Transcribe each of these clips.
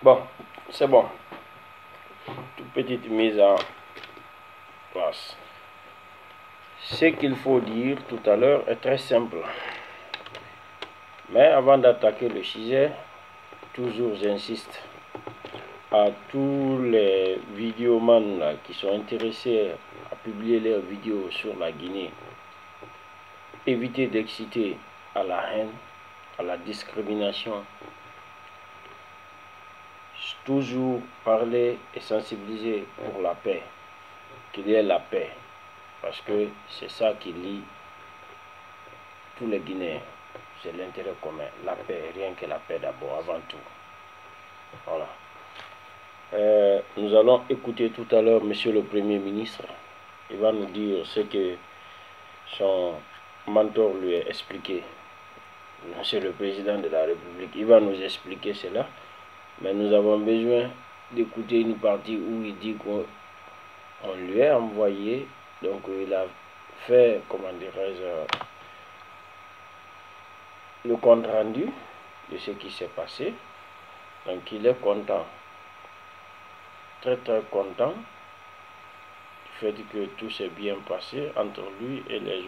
Bon, c'est bon. Toute petite mise en place. Ce qu'il faut dire tout à l'heure est très simple. Mais avant d'attaquer le sujet, toujours j'insiste à tous les vidéomans là, qui sont intéressés à publier leurs vidéos sur la Guinée. Évitez d'exciter à la haine, à la discrimination. Toujours parler et sensibiliser pour la paix, qu'il y ait la paix, parce que c'est ça qui lie tous les Guinéens, c'est l'intérêt commun, la paix, rien que la paix d'abord, avant tout. Voilà. Nous allons écouter tout à l'heure Monsieur le Premier ministre, il va nous dire ce que son mentor lui a expliqué, Monsieur le Président de la République, il va nous expliquer cela. Mais nous avons besoin d'écouter une partie où il dit qu'on lui a envoyé, donc il a fait, comment dirais-je, le compte rendu de ce qui s'est passé. Donc il est content, très très content du fait que tout s'est bien passé entre lui et les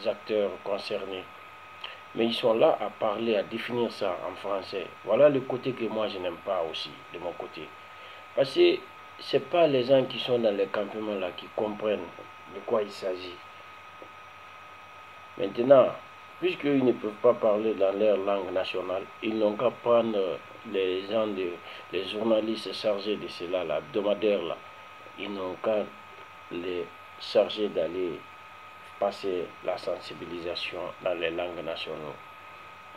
acteurs concernés. Mais ils sont là à parler, à définir ça en français. Voilà le côté que moi je n'aime pas aussi, de mon côté. Parce que ce n'est pas les gens qui sont dans les campements là qui comprennent de quoi il s'agit. Maintenant, puisqu'ils ne peuvent pas parler dans leur langue nationale, ils n'ont qu'à prendre les journalistes chargés de cela, l'hebdomadaire là. Ils n'ont qu'à les charger d'aller passer la sensibilisation dans les langues nationales.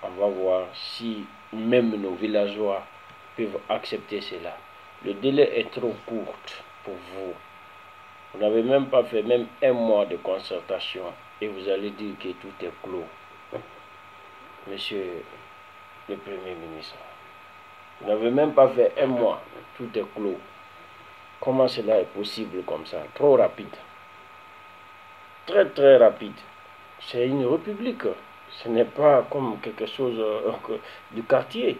On va voir si même nos villageois peuvent accepter cela. Le délai est trop court pour vous. Vous n'avez même pas fait même un mois de concertation et vous allez dire que tout est clos. Monsieur le Premier ministre, vous n'avez même pas fait un mois, tout est clos. Comment cela est possible comme ça? Trop rapide. Très très rapide. C'est une république. Ce n'est pas comme quelque chose du quartier.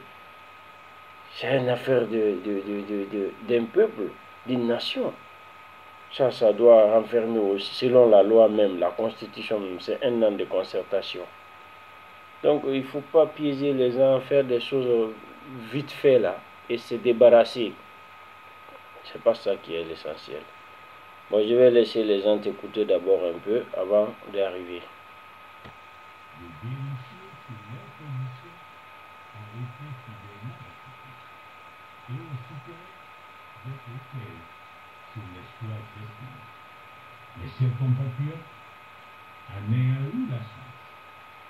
C'est une affaire d'un peuple, d'une nation. Ça doit renfermer aussi, selon la loi même, la constitution même, c'est un an de concertation. Donc il ne faut pas piéger les gens, faire des choses vite fait là, et se débarrasser. C'est pas ça qui est l'essentiel. Bon, je vais laisser les gens t'écouter d'abord un peu avant d'arriver. Mes chers compatriotes, en ayant eu la chance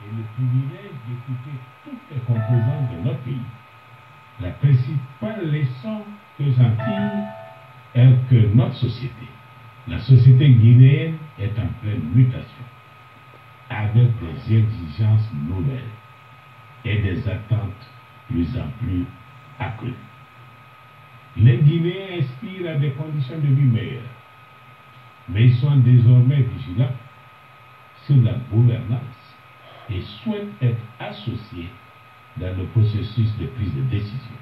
et le privilège d'écouter toutes les composantes de notre pays, la principale leçon que j'en tire est que notre société, la société guinéenne, est en pleine mutation, avec des exigences nouvelles et des attentes plus en plus accrues. Les Guinéens aspirent à des conditions de vie meilleures. Mais ils sont désormais vigilants sur la gouvernance et souhaitent être associés dans le processus de prise de décision.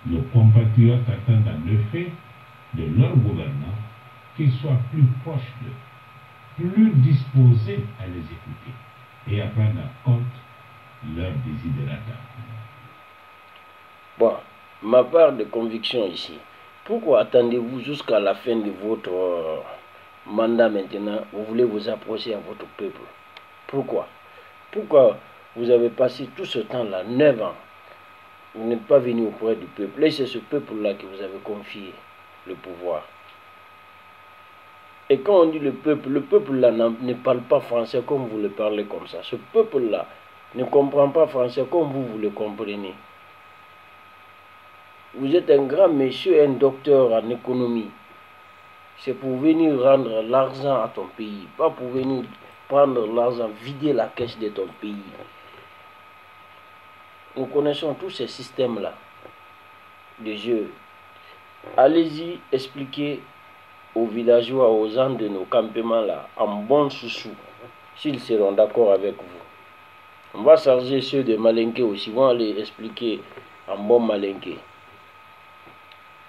Nos compatriotes attendent en effet de leurs gouvernants qu'ils soient plus proches d'eux, plus disposés à les écouter et à prendre en compte leurs desiderata. Bon, ma part de conviction ici, pourquoi attendez-vous jusqu'à la fin de votre mandat maintenant, vous voulez vous approcher à votre peuple? Pourquoi? Pourquoi vous avez passé tout ce temps-là, 9 ans, vous n'êtes pas venu auprès du peuple? Et c'est ce peuple-là que vous avez confié le pouvoir. Et quand on dit le peuple là ne parle pas français comme vous le parlez comme ça. Ce peuple-là ne comprend pas français comme vous le comprenez. Vous êtes un grand monsieur, un docteur en économie. C'est pour venir rendre l'argent à ton pays, pas pour venir prendre l'argent, vider la caisse de ton pays. Nous connaissons tous ces systèmes-là de jeu. Allez-y expliquer aux villageois, aux gens de nos campements là, en bon chouchou, s'ils seront d'accord avec vous. On va charger ceux de Malinké aussi, vont aller expliquer en bon Malinké.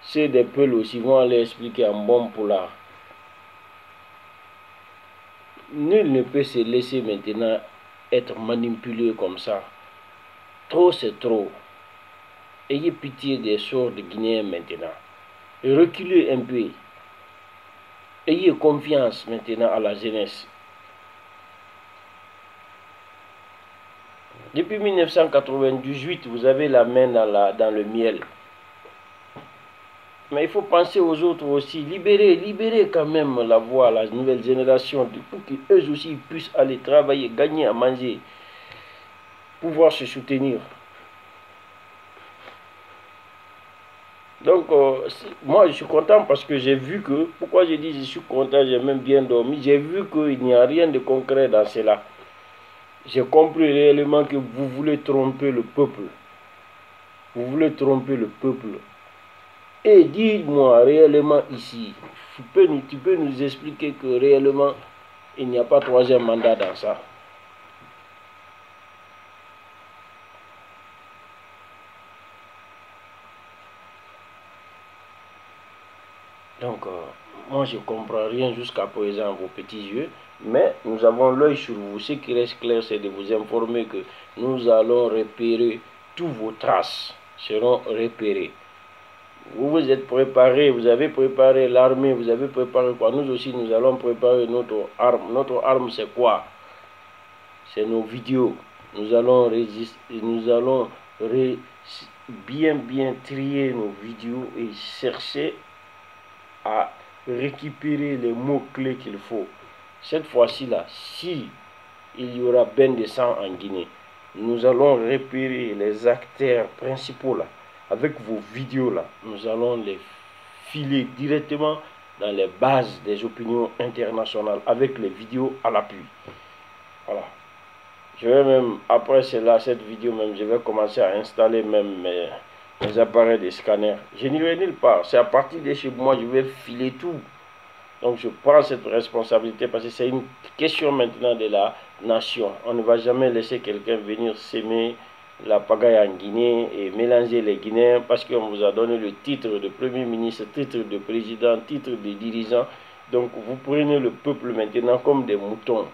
Ceux des Peuls aussi vont aller expliquer en bon Poulard. Nul ne peut se laisser maintenant être manipulé comme ça. Trop c'est trop. Ayez pitié des sorts de Guinéens maintenant. Et reculez un peu. Ayez confiance maintenant à la jeunesse. Depuis 1998, vous avez la main dans le miel. Mais il faut penser aux autres aussi. Libérer quand même la voie à la nouvelle génération pour qu'eux aussi puissent aller travailler, gagner à manger, pouvoir se soutenir. Donc, moi je suis content parce que j'ai vu que, pourquoi je dis je suis content, j'ai même bien dormi, j'ai vu qu'il n'y a rien de concret dans cela. J'ai compris réellement que vous voulez tromper le peuple. Vous voulez tromper le peuple. Et dis-moi réellement ici, tu peux nous expliquer que réellement il n'y a pas troisième mandat dans ça. Donc, moi je ne comprends rien jusqu'à présent à vos petits yeux, mais nous avons l'œil sur vous. Ce qui reste clair, c'est de vous informer que nous allons repérer tous vos traces, seront repérées. Vous vous êtes préparé, vous avez préparé l'armée, vous avez préparé quoi? Nous aussi, nous allons préparer notre arme. Notre arme, c'est quoi? C'est nos vidéos. Nous allons bien trier nos vidéos et chercher à récupérer les mots-clés qu'il faut. Cette fois-ci là, si il y aura bain de sang en Guinée, nous allons repérer les acteurs principaux là. Avec vos vidéos là, nous allons les filer directement dans les bases des opinions internationales avec les vidéos à l'appui. Voilà. Je vais même, après cela, cette vidéo même, je vais commencer à installer même mes appareils de scanner. Je n'irai nulle part. C'est à partir de chez moi, je vais filer tout. Donc je prends cette responsabilité parce que c'est une question maintenant de la nation. On ne va jamais laisser quelqu'un venir s'aimer la pagaille en Guinée et mélanger les Guinéens parce qu'on vous a donné le titre de Premier ministre, titre de président, titre de dirigeant. Donc vous prenez le peuple maintenant comme des moutons.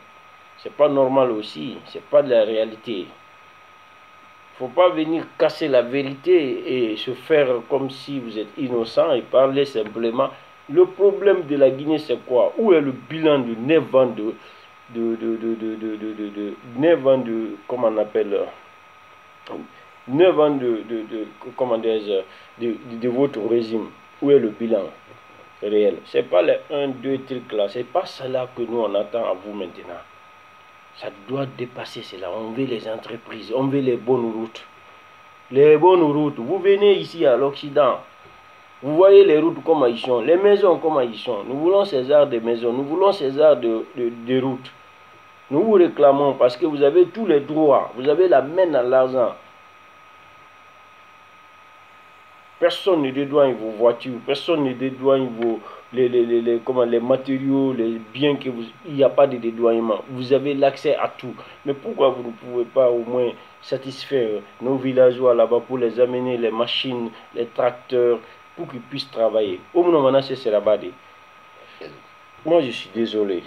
C'est pas normal aussi, c'est pas de la réalité. Il ne faut pas venir casser la vérité et se faire comme si vous êtes innocent et parler simplement. Le problème de la Guinée, c'est quoi? Où est le bilan de 9 ans de 9 ans de, comment on appelle, 9 ans comment de votre régime? Où est le bilan réel? C'est pas les 1, 2 trucs là, c'est pas cela que nous on attend à vous maintenant. Ça doit dépasser cela. On veut les entreprises, on veut les bonnes routes. Les bonnes routes. Vous venez ici à l'Occident, vous voyez les routes comment ils sont, les maisons comment ils sont. Nous voulons ces arts de maisons, nous voulons ces arts de routes. Nous vous réclamons parce que vous avez tous les droits, vous avez la main dans l'argent. Personne ne dédouane vos voitures, personne ne dédouane les matériaux, les biens que vous... Il n'y a pas de dédouanement. Vous avez l'accès à tout. Mais pourquoi vous ne pouvez pas au moins satisfaire nos villageois là-bas pour les amener les machines, les tracteurs, pour qu'ils puissent travailler? Au moment c'est là-bas. Moi, je suis désolé.